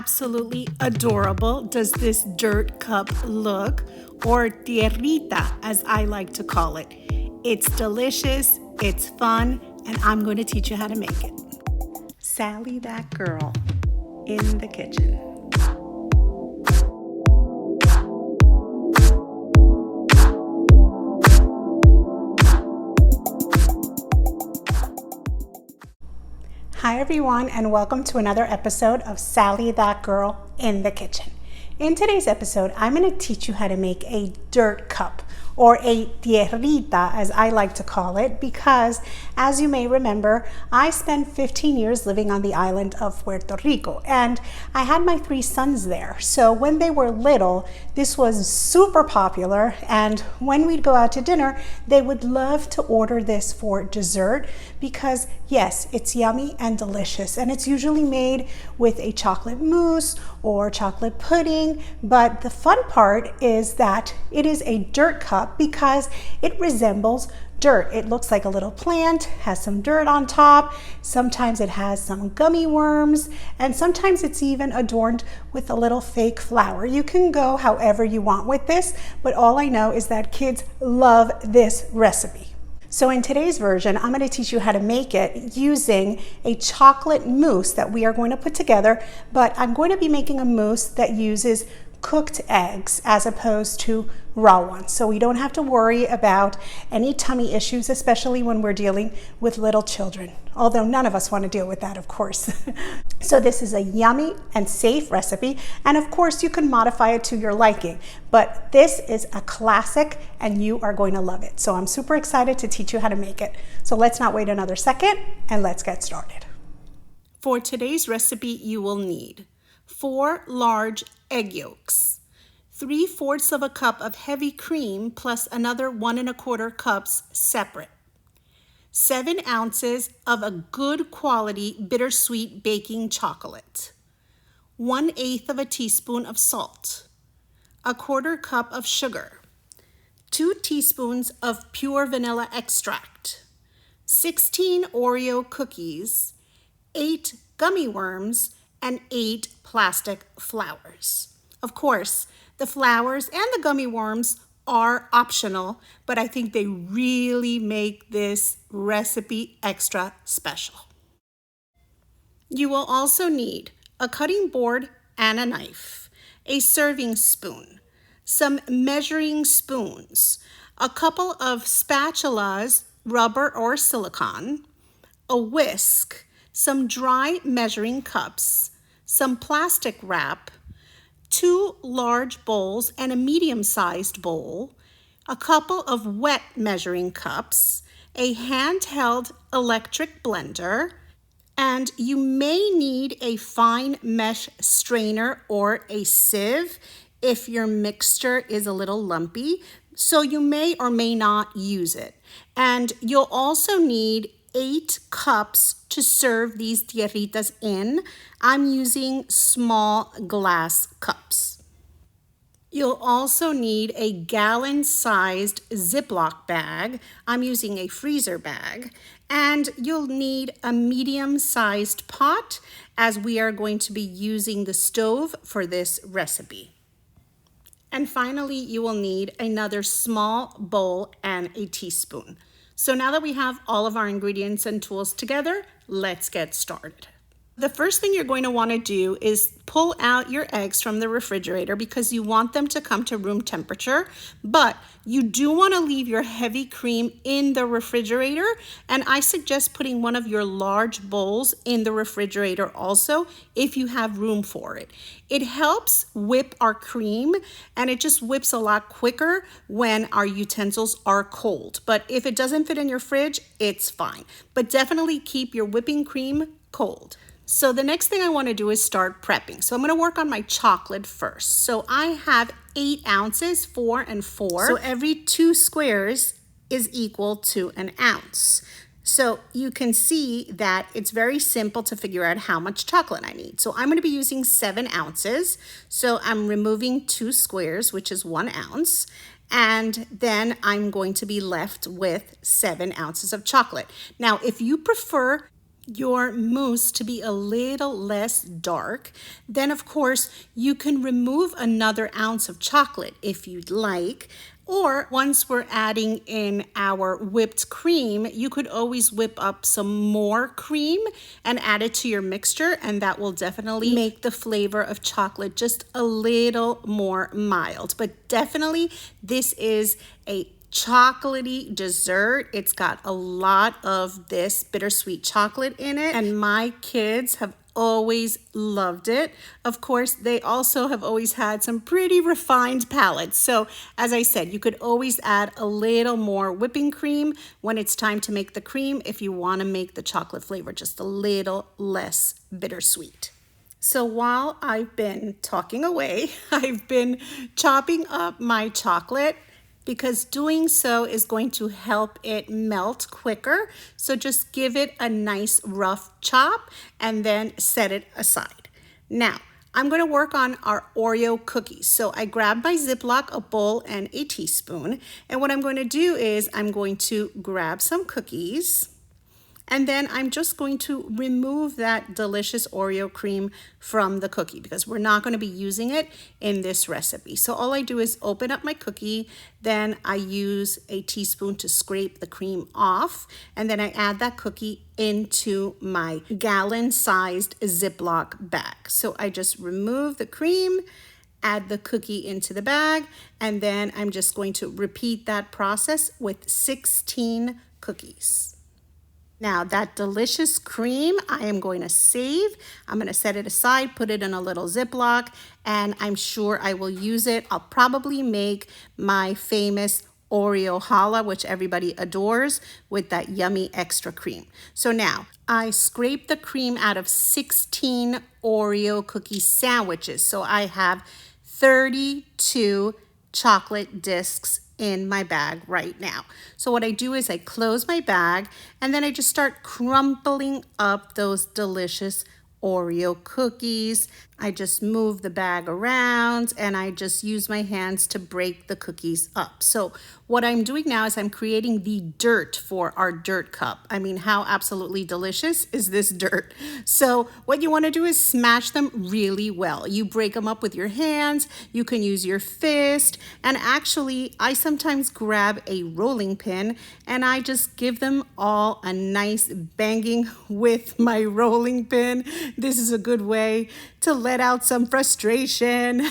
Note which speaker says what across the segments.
Speaker 1: absolutely adorable does this dirt cup look, or tierrita as I like to call it. It's delicious, it's fun, and I'm going to teach you how to make it. Sally that girl in the kitchen. Hi everyone, and welcome to another episode of Sally That Girl in the Kitchen. In today's episode, I'm going to teach you how to make a dirt cup, or a tierrita as I like to call it, because as you may remember, I spent 15 years living on the island of Puerto Rico, and I had my 3 sons there. So when they were little, this was super popular, and when we'd go out to dinner, they would love to order this for dessert because yes, it's yummy and delicious, and it's usually made with a chocolate mousse or chocolate pudding. But the fun part is that it is a dirt cup because it resembles dirt. It looks like a little plant, has some dirt on top. Sometimes it has some gummy worms, and sometimes it's even adorned with a little fake flower. You can go however you want with this, but all I know is that kids love this recipe. So in today's version, I'm going to teach you how to make it using a chocolate mousse that we are going to put together, but I'm going to be making a mousse that uses cooked eggs as opposed to raw ones. So we don't have to worry about any tummy issues, especially when we're dealing with little children. Although none of us want to deal with that, of course. So this is a yummy and safe recipe. And of course you can modify it to your liking, but this is a classic and you are going to love it. So I'm super excited to teach you how to make it. So let's not wait another second and let's get started. For today's recipe, you will need 4 large egg yolks, 3/4 of a cup of heavy cream plus another 1 1/4 cups separate, 7 ounces of a good quality bittersweet baking chocolate, 1/8 of a teaspoon of salt, 1/4 cup of sugar, 2 teaspoons of pure vanilla extract, 16 Oreo cookies, 8 gummy worms, and 8 plastic flowers. Of course, the flowers and the gummy worms are optional, but I think they really make this recipe extra special. You will also need a cutting board and a knife, a serving spoon, some measuring spoons, a couple of spatulas, rubber or silicone, a whisk, some dry measuring cups, some plastic wrap, 2 large bowls and a medium-sized bowl, a couple of wet measuring cups, a handheld electric blender, and you may need a fine mesh strainer or a sieve if your mixture is a little lumpy, so you may or may not use it. And you'll also need 8 cups to serve these tierritas in. I'm using small glass cups. You'll also need a gallon-sized Ziploc bag. I'm using a freezer bag. And you'll need a medium-sized pot as we are going to be using the stove for this recipe. And finally, you will need another small bowl and a teaspoon. So now that we have all of our ingredients and tools together, let's get started. The first thing you're going to want to do is pull out your eggs from the refrigerator because you want them to come to room temperature, but you do want to leave your heavy cream in the refrigerator, and I suggest putting one of your large bowls in the refrigerator also if you have room for it. It helps whip our cream, and it just whips a lot quicker when our utensils are cold. But if it doesn't fit in your fridge, it's fine. But definitely keep your whipping cream cold. So the next thing I want to do is start prepping. So I'm going to work on my chocolate first. So I have 8 ounces, 4 and 4. So every 2 squares is equal to an ounce. So you can see that it's very simple to figure out how much chocolate I need. So I'm going to be using 7 ounces. So I'm removing 2 squares, which is 1 ounce. And then I'm going to be left with 7 ounces of chocolate. Now, if you prefer your mousse to be a little less dark, then of course you can remove another ounce of chocolate if you'd like. Or once we're adding in our whipped cream, you could always whip up some more cream and add it to your mixture, and that will definitely make the flavor of chocolate just a little more mild. But definitely this is a chocolatey dessert. It's got a lot of this bittersweet chocolate in it, and my kids have always loved it. Of course, they also have always had some pretty refined palates. So as I said, you could always add a little more whipping cream when it's time to make the cream if you want to make the chocolate flavor just a little less bittersweet. So while I've been talking away, I've been chopping up my chocolate, because doing so is going to help it melt quicker. So just give it a nice rough chop and then set it aside. Now, I'm going to work on our Oreo cookies. So I grabbed my Ziploc, a bowl, and a teaspoon. And what I'm going to do is I'm going to grab some cookies. And then I'm just going to remove that delicious Oreo cream from the cookie because we're not going to be using it in this recipe. So all I do is open up my cookie, then I use a teaspoon to scrape the cream off, and then I add that cookie into my gallon-sized Ziploc bag. So I just remove the cream, add the cookie into the bag, and then I'm just going to repeat that process with 16 cookies. Now that delicious cream I am going to save. I'm going to set it aside, put it in a little Ziploc, and I'm sure I will use it. I'll probably make my famous Oreo challah, which everybody adores, with that yummy extra cream. So now I scraped the cream out of 16 Oreo cookie sandwiches. So I have 32 chocolate discs in my bag right now. So what I do is I close my bag and then I just start crumpling up those delicious Oreo cookies. I just move the bag around and I just use my hands to break the cookies up. So what I'm doing now is I'm creating the dirt for our dirt cup. I mean, how absolutely delicious is this dirt? So what you want to do is smash them really well. You break them up with your hands, you can use your fist, and actually I sometimes grab a rolling pin and I just give them all a nice banging with my rolling pin. This is a good way to let out some frustration.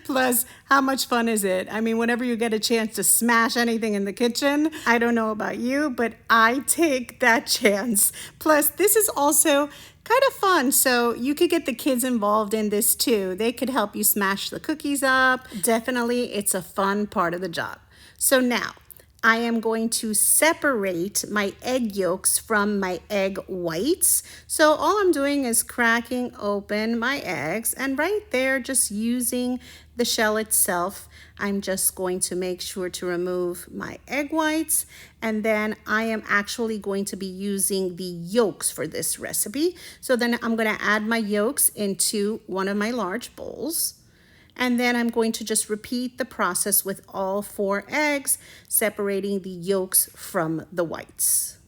Speaker 1: Plus, how much fun is it? I mean, whenever you get a chance to smash anything in the kitchen, I don't know about you, but I take that chance. Plus, this is also kind of fun, so you could get the kids involved in this too. They could help you smash the cookies up. Definitely, it's a fun part of the job. So now, I am going to separate my egg yolks from my egg whites. So all I'm doing is cracking open my eggs, and right there, just using the shell itself, I'm just going to make sure to remove my egg whites, and then I am actually going to be using the yolks for this recipe. So then I'm going to add my yolks into one of my large bowls. And then I'm going to just repeat the process with all 4 eggs, separating the yolks from the whites.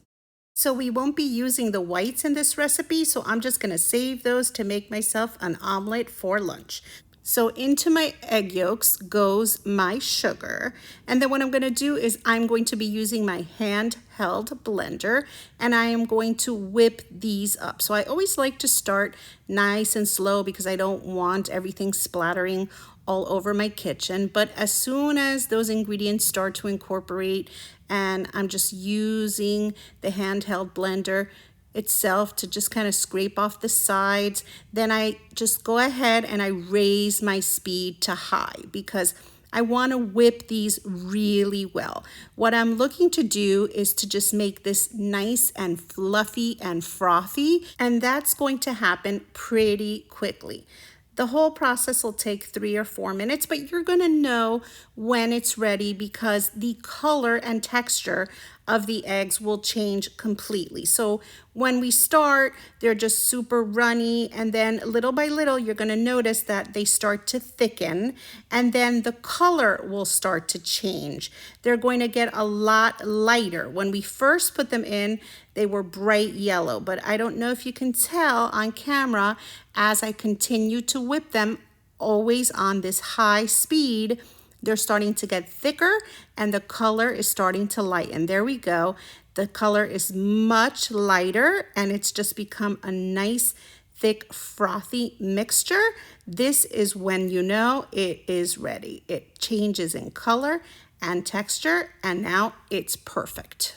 Speaker 1: So we won't be using the whites in this recipe, so I'm just going to save those to make myself an omelet for lunch. So into my egg yolks goes my sugar. And then what I'm going to do is I'm going to be using my handheld blender and I am going to whip these up. So I always like to start nice and slow because I don't want everything splattering all over my kitchen. But as soon as those ingredients start to incorporate and I'm just using the handheld blender itself to just kind of scrape off the sides, then I just go ahead and I raise my speed to high because I want to whip these really well. What I'm looking to do is to just make this nice and fluffy and frothy, and that's going to happen pretty quickly. The whole process will take 3 or 4 minutes, but you're going to know when it's ready because the color and texture of the eggs will change completely. So when we start, they're just super runny, and then little by little, you're gonna notice that they start to thicken, and then the color will start to change. They're going to get a lot lighter. When we first put them in, they were bright yellow, but I don't know if you can tell on camera, as I continue to whip them, always on this high speed, they're starting to get thicker and the color is starting to lighten. There we go. The color is much lighter and it's just become a nice, thick, frothy mixture. This is when you know it is ready. It changes in color and texture, and now it's perfect.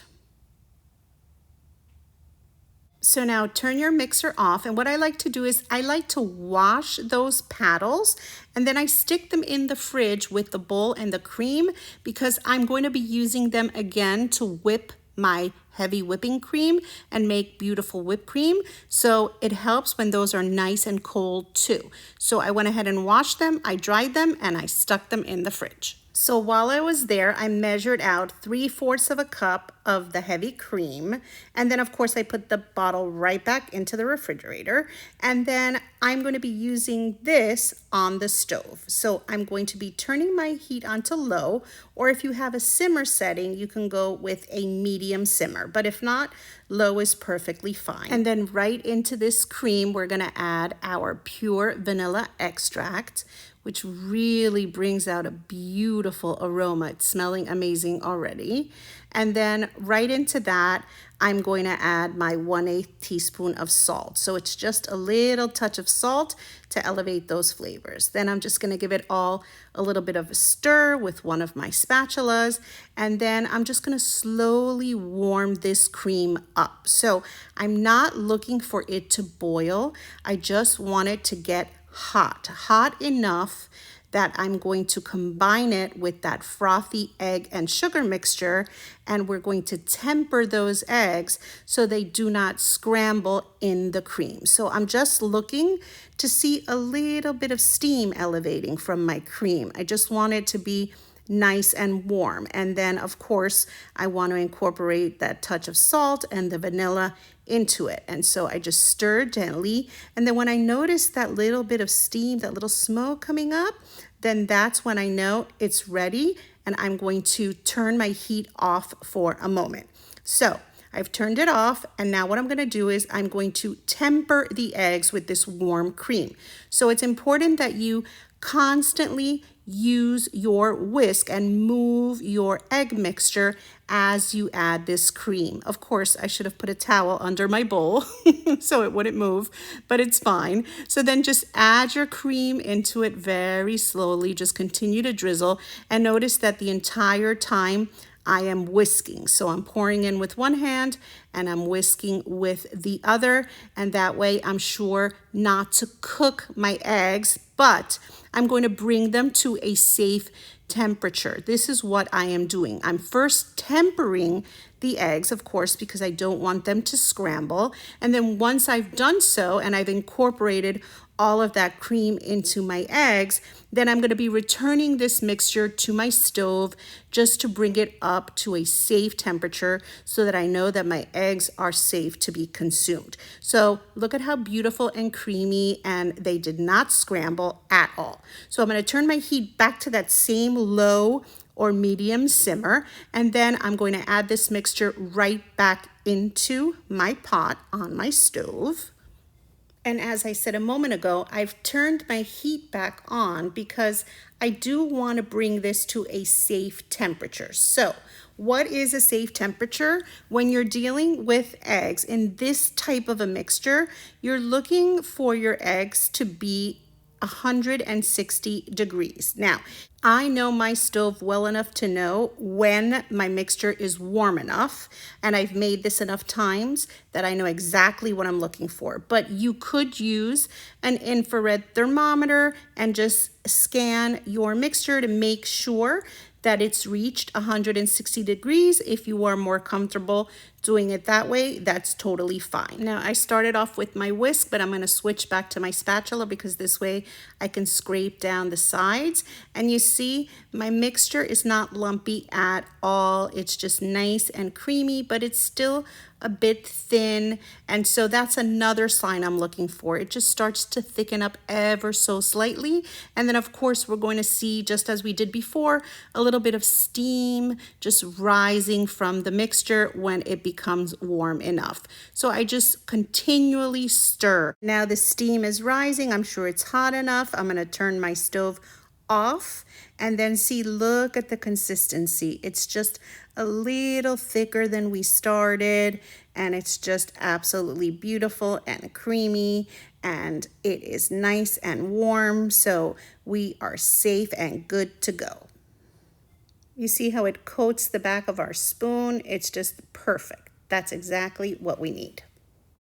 Speaker 1: So now turn your mixer off, and what I like to do is I like to wash those paddles, and then I stick them in the fridge with the bowl and the cream, because I'm going to be using them again to whip my heavy whipping cream and make beautiful whipped cream. So it helps when those are nice and cold too. So I went ahead and washed them, I dried them, and I stuck them in the fridge. So while I was there, I measured out 3/4 of a cup of the heavy cream. And then of course I put the bottle right back into the refrigerator. And then I'm going to be using this on the stove. So I'm going to be turning my heat onto low, or if you have a simmer setting, you can go with a medium simmer. But if not, low is perfectly fine. And then right into this cream, we're going to add our pure vanilla extract, which really brings out a beautiful aroma. It's smelling amazing already. And then right into that, I'm going to add my 1/8 teaspoon of salt. So it's just a little touch of salt to elevate those flavors. Then I'm just gonna give it all a little bit of a stir with one of my spatulas. And then I'm just gonna slowly warm this cream up. So I'm not looking for it to boil. I just want it to get hot enough that I'm going to combine it with that frothy egg and sugar mixture, and we're going to temper those eggs so they do not scramble in the cream. So I'm just looking to see a little bit of steam elevating from my cream. I just want it to be nice and warm. And then of course I want to incorporate that touch of salt and the vanilla into it. And so I just stir gently, and then when I notice that little bit of steam, that little smoke coming up, then that's when I know it's ready, and I'm going to turn my heat off for a moment. So I've turned it off, and now what I'm going to do is I'm going to temper the eggs with this warm cream. So it's important that you constantly use your whisk and move your egg mixture as you add this cream. Of course, I should have put a towel under my bowl so it wouldn't move, but it's fine. So then just add your cream into it very slowly. Just continue to drizzle, and notice that the entire time I am whisking. So I'm pouring in with one hand and I'm whisking with the other, and that way I'm sure not to cook my eggs, but I'm going to bring them to a safe temperature. This is what I am doing. I'm first tempering the eggs, of course, because I don't want them to scramble. And then once I've done so and I've incorporated all of that cream into my eggs, then I'm going to be returning this mixture to my stove just to bring it up to a safe temperature so that I know that my eggs are safe to be consumed. So look at how beautiful and creamy, and they did not scramble at all. So I'm going to turn my heat back to that same low or medium simmer, and then I'm going to add this mixture right back into my pot on my stove. And as I said a moment ago, I've turned my heat back on because I do want to bring this to a safe temperature. So what is a safe temperature? When you're dealing with eggs in this type of a mixture, you're looking for your eggs to be 160 degrees. Now, I know my stove well enough to know when my mixture is warm enough, and I've made this enough times that I know exactly what I'm looking for. But you could use an infrared thermometer and just scan your mixture to make sure that it's reached 160 degrees if you are more comfortable doing it that way, that's totally fine. Now I started off with my whisk, but I'm going to switch back to my spatula because this way I can scrape down the sides. And you see my mixture is not lumpy at all. It's just nice and creamy, but it's still a bit thin. And so that's another sign I'm looking for. It just starts to thicken up ever so slightly. And then of course we're going to see, just as we did before, a little bit of steam just rising from the mixture when it becomes warm enough. So I just continually stir. Now the steam is rising. I'm sure it's hot enough. I'm going to turn my stove off and then see, look at the consistency. It's just a little thicker than we started, and it's just absolutely beautiful and creamy, and it is nice and warm, so we are safe and good to go. You see how it coats the back of our spoon? It's just perfect. That's exactly what we need.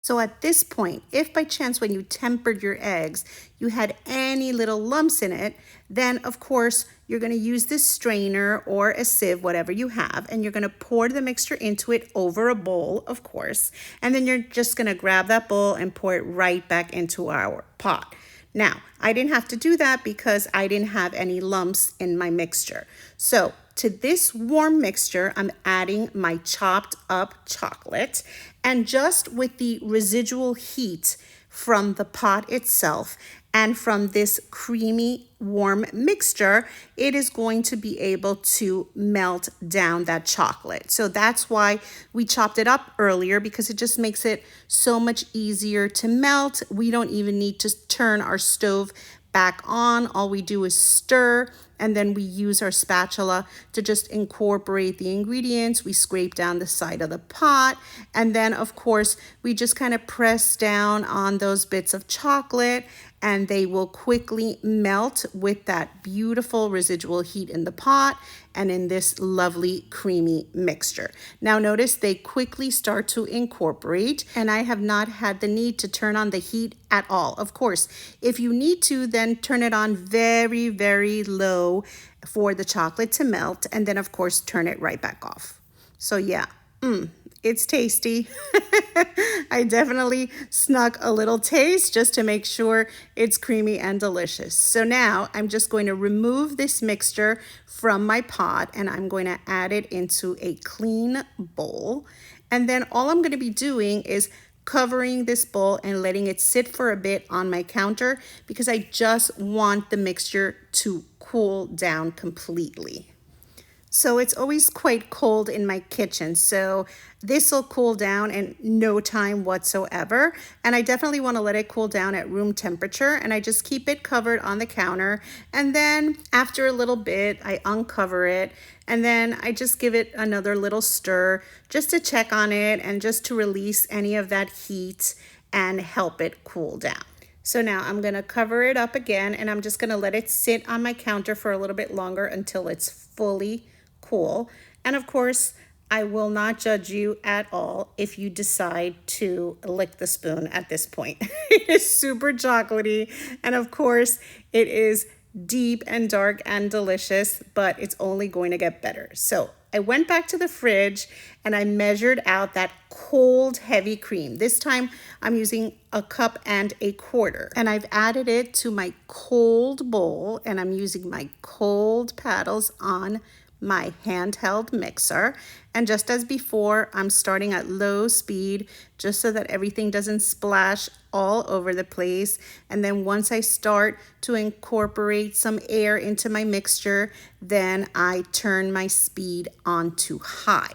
Speaker 1: So at this point, if by chance when you tempered your eggs, you had any little lumps in it, then of course you're going to use this strainer or a sieve, whatever you have, and you're going to pour the mixture into it over a bowl, of course, and then you're just going to grab that bowl and pour it right back into our pot. Now, I didn't have to do that because I didn't have any lumps in my mixture. So to this warm mixture, I'm adding my chopped up chocolate, and just with the residual heat from the pot itself and from this creamy warm mixture, it is going to be able to melt down that chocolate. So that's why we chopped it up earlier, because it just makes it so much easier to melt. We don't even need to turn our stove back on. All we do is stir, and then we use our spatula to just incorporate the ingredients. We scrape down the side of the pot, and then of course we just kind of press down on those bits of chocolate, and they will quickly melt with that beautiful residual heat in the pot and in this lovely creamy mixture. Now notice they quickly start to incorporate, and I have not had the need to turn on the heat at all. Of course, if you need to, then turn it on very, very low for the chocolate to melt, and then of course turn it right back off. So yeah, it's tasty. I definitely snuck a little taste just to make sure it's creamy and delicious. So now I'm just going to remove this mixture from my pot, and I'm going to add it into a clean bowl. And then all I'm going to be doing is covering this bowl and letting it sit for a bit on my counter, because I just want the mixture to cool down completely. So it's always quite cold in my kitchen, so this will cool down in no time whatsoever. And I definitely want to let it cool down at room temperature, and I just keep it covered on the counter. And then after a little bit, I uncover it, and then I just give it another little stir just to check on it and just to release any of that heat and help it cool down. So now I'm going to cover it up again, and I'm just going to let it sit on my counter for a little bit longer until it's fully cool. And of course, I will not judge you at all if you decide to lick the spoon at this point. It is super chocolatey, and of course, it is deep and dark and delicious, but it's only going to get better. So I went back to the fridge and I measured out that cold, heavy cream. This time I'm using 1.25 cups, and I've added it to my cold bowl, and I'm using my cold paddles on my handheld mixer. And just as before, I'm starting at low speed just so that everything doesn't splash all over the place. And then once I start to incorporate some air into my mixture, then I turn my speed on to high.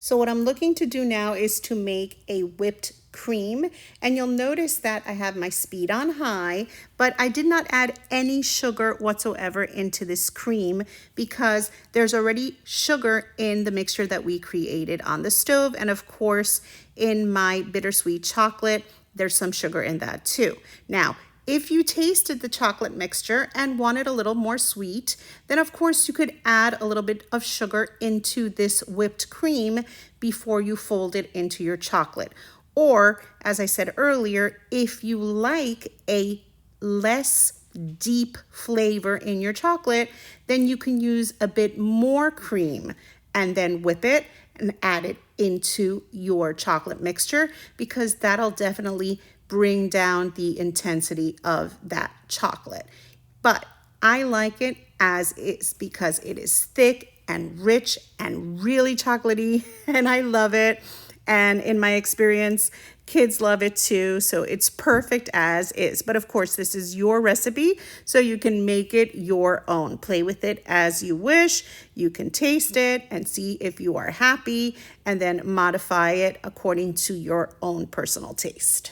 Speaker 1: So what I'm looking to do now is to make a whipped cream, and you'll notice that I have my speed on high, but I did not add any sugar whatsoever into this cream because there's already sugar in the mixture that we created on the stove, and of course in my bittersweet chocolate there's some sugar in that too. Now if you tasted the chocolate mixture and wanted a little more sweet, then of course you could add a little bit of sugar into this whipped cream before you fold it into your chocolate. Or, as I said earlier, if you like a less deep flavor in your chocolate, then you can use a bit more cream and then whip it and add it into your chocolate mixture, because that'll definitely bring down the intensity of that chocolate. But I like it as is because it is thick and rich and really chocolatey, and I love it. And in my experience, kids love it too. So it's perfect as is. But of course, this is your recipe, so you can make it your own. Play with it as you wish. You can taste it and see if you are happy, and then modify it according to your own personal taste.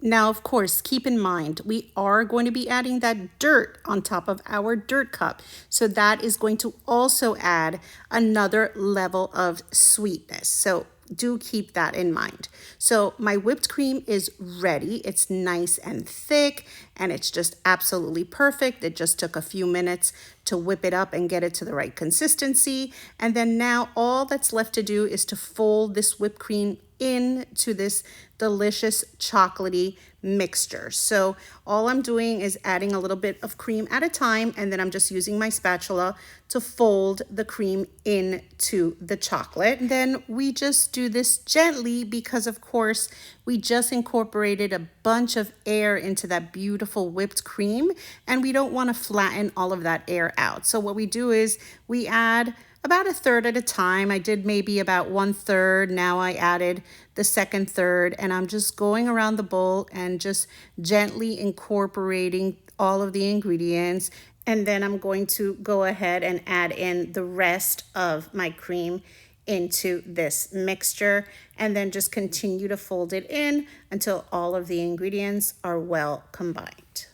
Speaker 1: Now, of course, keep in mind, we are going to be adding that dirt on top of our dirt cup. So that is going to also add another level of sweetness. So do keep that in mind. So my whipped cream is ready. It's nice and thick, and it's just absolutely perfect. It just took a few minutes to whip it up and get it to the right consistency. And then now all that's left to do is to fold this whipped cream into this delicious chocolatey mixture. So all I'm doing is adding a little bit of cream at a time, and then I'm just using my spatula to fold the cream into the chocolate. And then we just do this gently because, of course, we just incorporated a bunch of air into that beautiful whipped cream, and we don't want to flatten all of that air out. So what we do is we add about a third at a time. I did maybe about 1/3. Now I added the second third, and I'm just going around the bowl and just gently incorporating all of the ingredients. And then I'm going to go ahead and add in the rest of my cream into this mixture, and then just continue to fold it in until all of the ingredients are well combined.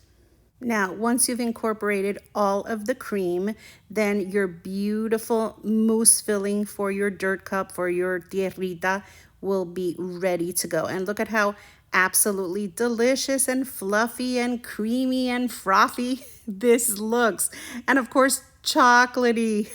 Speaker 1: Now, once you've incorporated all of the cream, then your beautiful mousse filling for your dirt cup, for your tierrita, will be ready to go. And look at how absolutely delicious and fluffy and creamy and frothy this looks. And of course, chocolatey.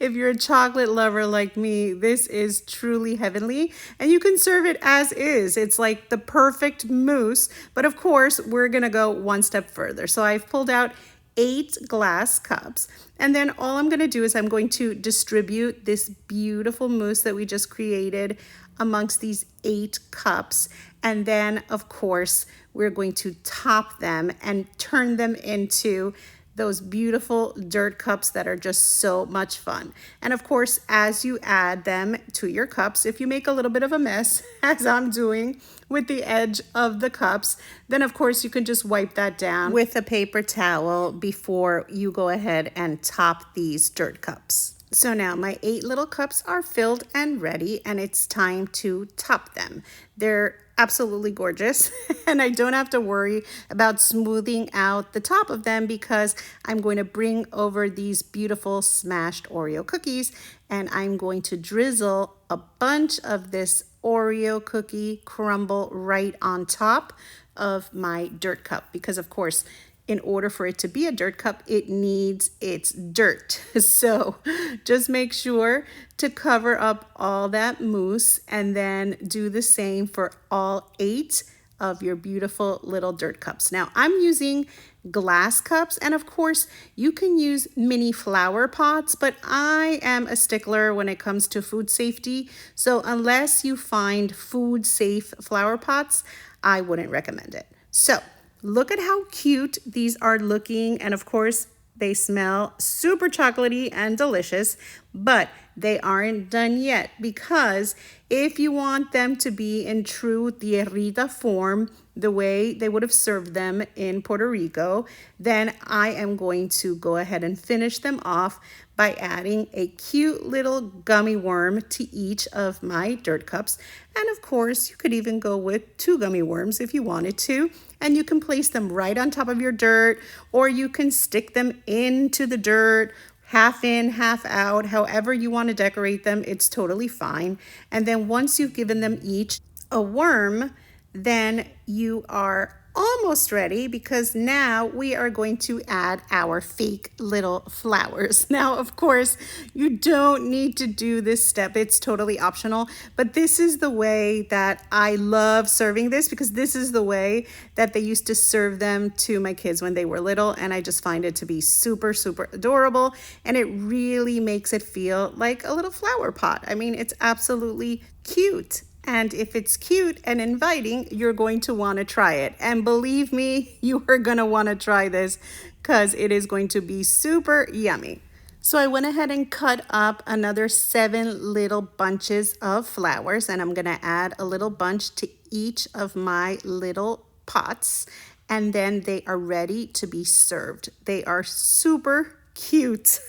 Speaker 1: If you're a chocolate lover like me, this is truly heavenly, and you can serve it as is. It's like the perfect mousse, but of course, we're gonna go one step further. So I've pulled out 8 glass cups, and then all I'm gonna do is I'm going to distribute this beautiful mousse that we just created amongst these 8 cups. And then, of course, we're going to top them and turn them into those beautiful dirt cups that are just so much fun. And of course, as you add them to your cups, if you make a little bit of a mess, as I'm doing with the edge of the cups, then of course you can just wipe that down with a paper towel before you go ahead and top these dirt cups. So now my 8 little cups are filled and ready, and it's time to top them. They're absolutely gorgeous, and I don't have to worry about smoothing out the top of them because I'm going to bring over these beautiful smashed Oreo cookies, and I'm going to drizzle a bunch of this Oreo cookie crumble right on top of my dirt cup, because of course, in order for it to be a dirt cup, it needs its dirt. So just make sure to cover up all that mousse, and then do the same for all 8 of your beautiful little dirt cups. Now I'm using glass cups, and of course you can use mini flower pots, but I am a stickler when it comes to food safety. So unless you find food safe flower pots, I wouldn't recommend it. So look at how cute these are looking, and of course they smell super chocolatey and delicious, but they aren't done yet, because if you want them to be in true tierrita form, the way they would have served them in Puerto Rico, then I am going to go ahead and finish them off by adding a cute little gummy worm to each of my dirt cups. And of course, you could even go with 2 gummy worms if you wanted to, and you can place them right on top of your dirt, or you can stick them into the dirt, half in, half out, however you want to decorate them, it's totally fine. And then once you've given them each a worm, then you are almost ready because now we are going to add our fake little flowers. Now, of course, you don't need to do this step. It's totally optional, but this is the way that I love serving this because this is the way that they used to serve them to my kids when they were little, and I just find it to be super, super adorable, and it really makes it feel like a little flower pot. I mean, it's absolutely cute. And if it's cute and inviting, you're going to want to try it. And believe me, you are going to want to try this because it is going to be super yummy. So I went ahead and cut up another 7 little bunches of flowers, and I'm going to add a little bunch to each of my little pots, and then they are ready to be served. They are super cute.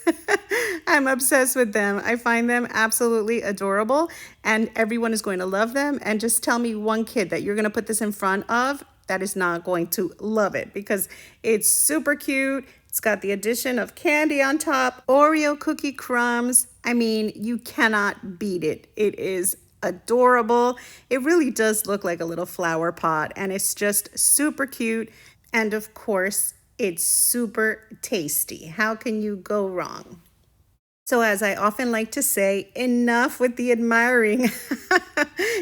Speaker 1: I'm obsessed with them. I find them absolutely adorable, and everyone is going to love them. And just tell me one kid that you're going to put this in front of that is not going to love it because it's super cute. It's got the addition of candy on top, Oreo cookie crumbs. I mean, you cannot beat it. It is adorable. It really does look like a little flower pot, and it's just super cute. And of course, it's super tasty. How can you go wrong? So as I often like to say, enough with the admiring.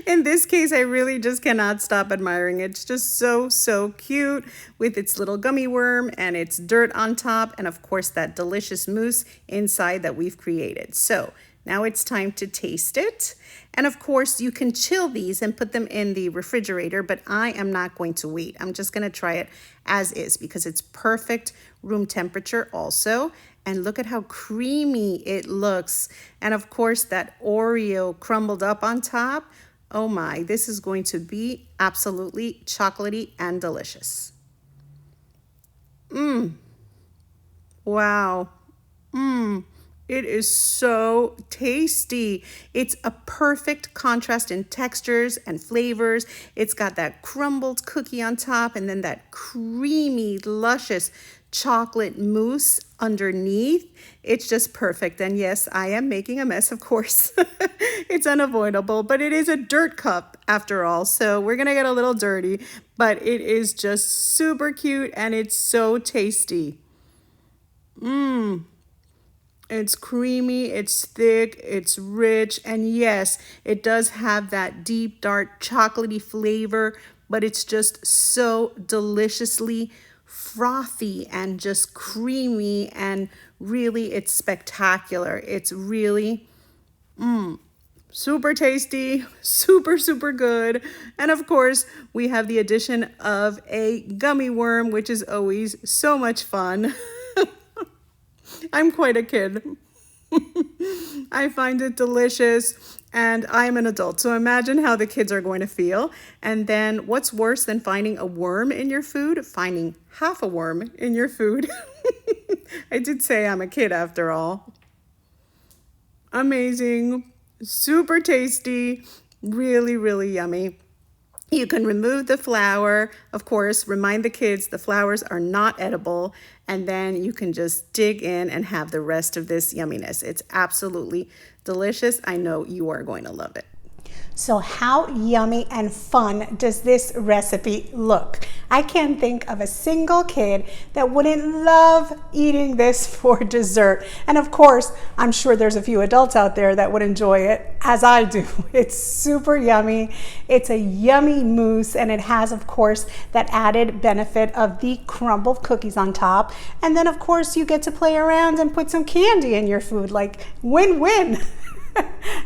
Speaker 1: In this case, I really just cannot stop admiring. It's just so, so cute with its little gummy worm and its dirt on top, and of course that delicious mousse inside that we've created. So now it's time to taste it. And of course, you can chill these and put them in the refrigerator, but I am not going to wait. I'm just going to try it as is because it's perfect room temperature also. And look at how creamy it looks. And of course, that Oreo crumbled up on top. Oh my, this is going to be absolutely chocolatey and delicious. Wow. It is so tasty. It's a perfect contrast in textures and flavors. It's got that crumbled cookie on top and then that creamy, luscious chocolate mousse underneath. It's just perfect. And yes, I am making a mess, of course. It's unavoidable, but it is a dirt cup after all. So we're going to get a little dirty, but it is just super cute and it's so tasty. It's creamy, it's thick, it's rich, and yes, it does have that deep, dark, chocolatey flavor, but it's just so deliciously frothy and just creamy, and really, it's spectacular. It's really, super tasty, super, super good. And of course, we have the addition of a gummy worm, which is always so much fun. I'm quite a kid. I find it delicious, and I'm an adult. So imagine how the kids are going to feel. And then what's worse than finding a worm in your food? Finding half a worm in your food. I did say I'm a kid after all. Amazing, super tasty, really, really yummy. You can remove the flour, of course, remind the kids the flowers are not edible, and then you can just dig in and have the rest of this yumminess. It's absolutely delicious. I know you are going to love it. So how yummy and fun does this recipe look? I can't think of a single kid that wouldn't love eating this for dessert. And of course, I'm sure there's a few adults out there that would enjoy it as I do. It's super yummy. It's a yummy mousse, and it has, of course, that added benefit of the crumbled cookies on top. And then, of course, you get to play around and put some candy in your food, like win-win.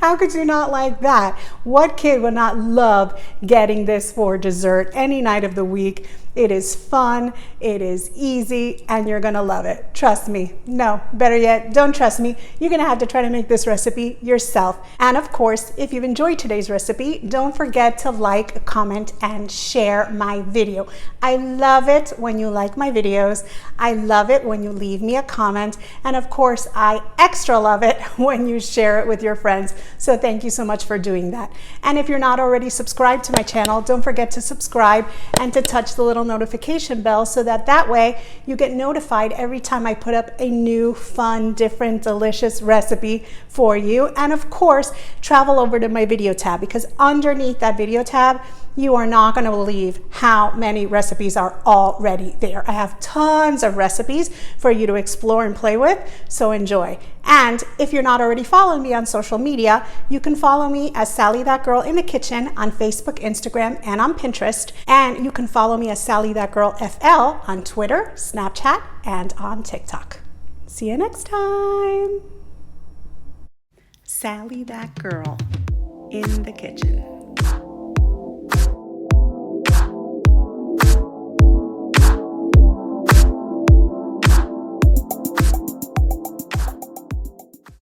Speaker 1: How could you not like that? What kid would not love getting this for dessert any night of the week? It is fun, it is easy, and you're gonna love it. Trust me. No, better yet, don't trust me. You're gonna have to try to make this recipe yourself. And of course, if you've enjoyed today's recipe, don't forget to like, comment, and share my video. I love it when you like my videos. I love it when you leave me a comment. And of course, I extra love it when you share it with your friends. So thank you so much for doing that. And if you're not already subscribed to my channel, don't forget to subscribe and to touch the little notification bell so that way you get notified every time I put up a new, fun, different, delicious recipe for you. And of course, travel over to my video tab, because underneath that video tab, you are not going to believe how many recipes are already there. I have tons of recipes for you to explore and play with, so enjoy. And if you're not already following me on social media, you can follow me as Sally That Girl in the Kitchen on Facebook, Instagram, and on Pinterest. And you can follow me as Sally That Girl FL on Twitter, Snapchat, and on TikTok. See you next time. Sally That Girl in the Kitchen.